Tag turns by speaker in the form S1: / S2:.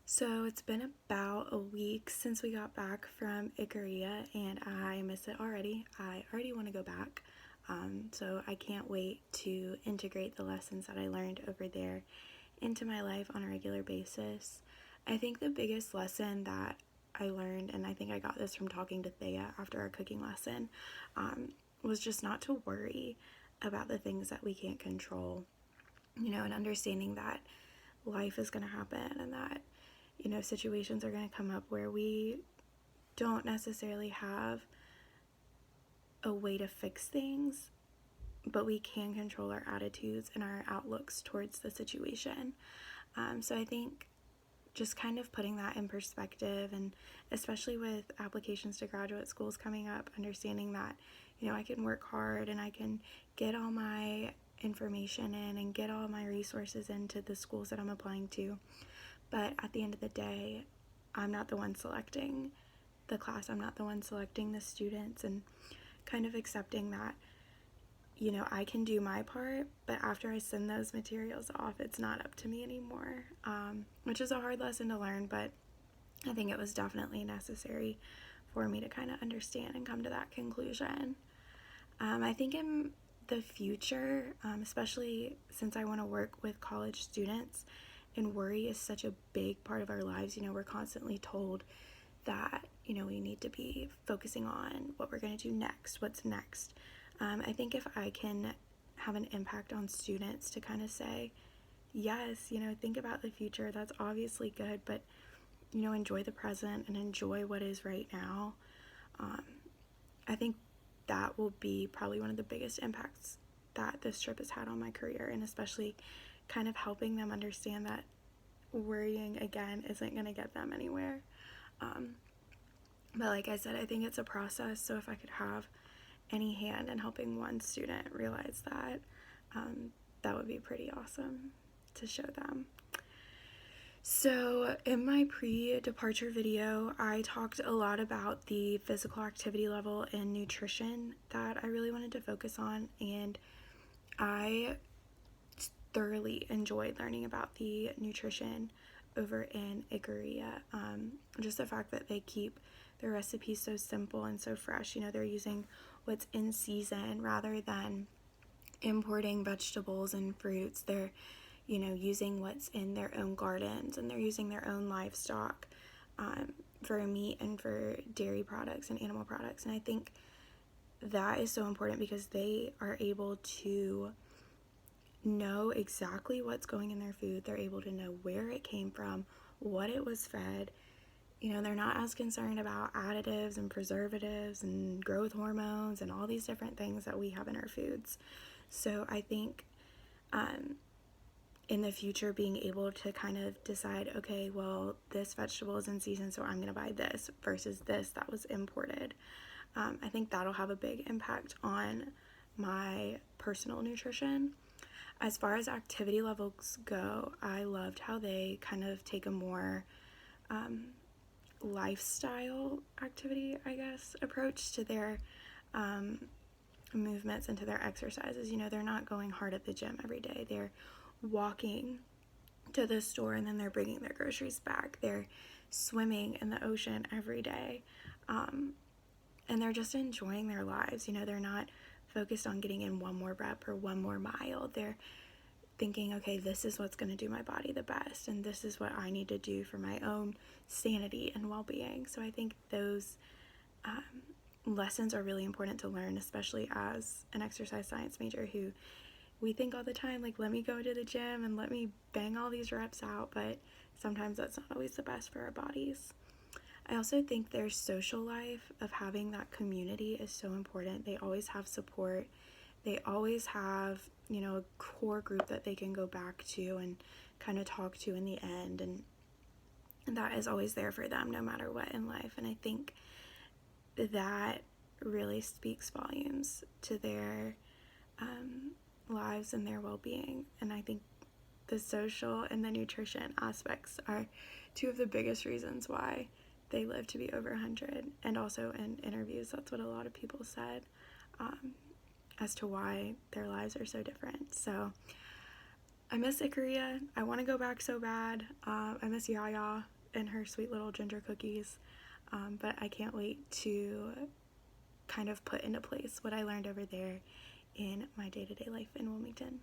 S1: So it's been about a week since we got back from Ikaria, and I miss it already. I already want to go back. So I can't wait to integrate the lessons that I learned over there into my life on a regular basis. I think the biggest lesson that I learned, and I think I got this from talking to Thea after our cooking lesson, was just not to worry about the things that we can't control, and understanding that life is going to happen and that situations are going to come up where we don't necessarily have a way to fix things, but we can control our attitudes and our outlooks towards the situation. So I think just kind of putting that in perspective, and especially with applications to graduate schools coming up, understanding that, I can work hard and I can get all my information in and get all my resources into the schools that I'm applying to. But at the end of the day, I'm not the one selecting the class, I'm not the one selecting the students, and kind of accepting that, I can do my part, but after I send those materials off, it's not up to me anymore, which is a hard lesson to learn, but I think it was definitely necessary for me to kind of understand and come to that conclusion. I think in the future, especially since I want to work with college students, and worry is such a big part of our lives. We're constantly told that, we need to be focusing on what we're going to do next, what's next. I think if I can have an impact on students to kind of say, yes, think about the future, that's obviously good, but, enjoy the present and enjoy what is right now. I think that will be probably one of the biggest impacts that this trip has had on my career, and especially kind of helping them understand that worrying again isn't going to get them anywhere. But like I said, I think it's a process, so if I could have any hand in helping one student realize that, that would be pretty awesome to show them. So in my pre-departure video, I talked a lot about the physical activity level and nutrition that I really wanted to focus on, and I thoroughly enjoyed learning about the nutrition over in Ikaria. Just the fact that they keep their recipes so simple and so fresh. They're using what's in season rather than importing vegetables and fruits. They're, using what's in their own gardens, and they're using their own livestock for meat and for dairy products and animal products. And I think that is so important because they are able to know exactly what's going in their food. They're able to know where it came from, what it was fed. They're not as concerned about additives and preservatives and growth hormones and all these different things that we have in our foods. So I think in the future, being able to kind of decide, okay, well, this vegetable is in season, so I'm going to buy this versus this that was imported. I think that'll have a big impact on my personal nutrition. As far as activity levels go, I loved how they kind of take a more lifestyle activity, I guess, approach to their movements and to their exercises. They're not going hard at the gym every day. They're walking to the store and then they're bringing their groceries back. They're swimming in the ocean every day. And they're just enjoying their lives. They're not focused on getting in one more rep or one more mile. They're thinking, okay, this is what's going to do my body the best, and this is what I need to do for my own sanity and well-being. So I think those lessons are really important to learn, especially as an exercise science major who we think all the time, like, let me go to the gym and let me bang all these reps out, but sometimes that's not always the best for our bodies. I also think their social life of having that community is so important. They always have support. They always have, a core group that they can go back to and kind of talk to in the end. And that is always there for them no matter what in life. And I think that really speaks volumes to their lives and their well-being. And I think the social and the nutrition aspects are two of the biggest reasons why they live to be over 100. And also in interviews, that's what a lot of people said as to why their lives are so different. So I miss Ikaria. I want to go back so bad. I miss Yaya. and her sweet little ginger cookies. But I can't wait to kind of put into place what I learned over there in my day-to-day life in Wilmington.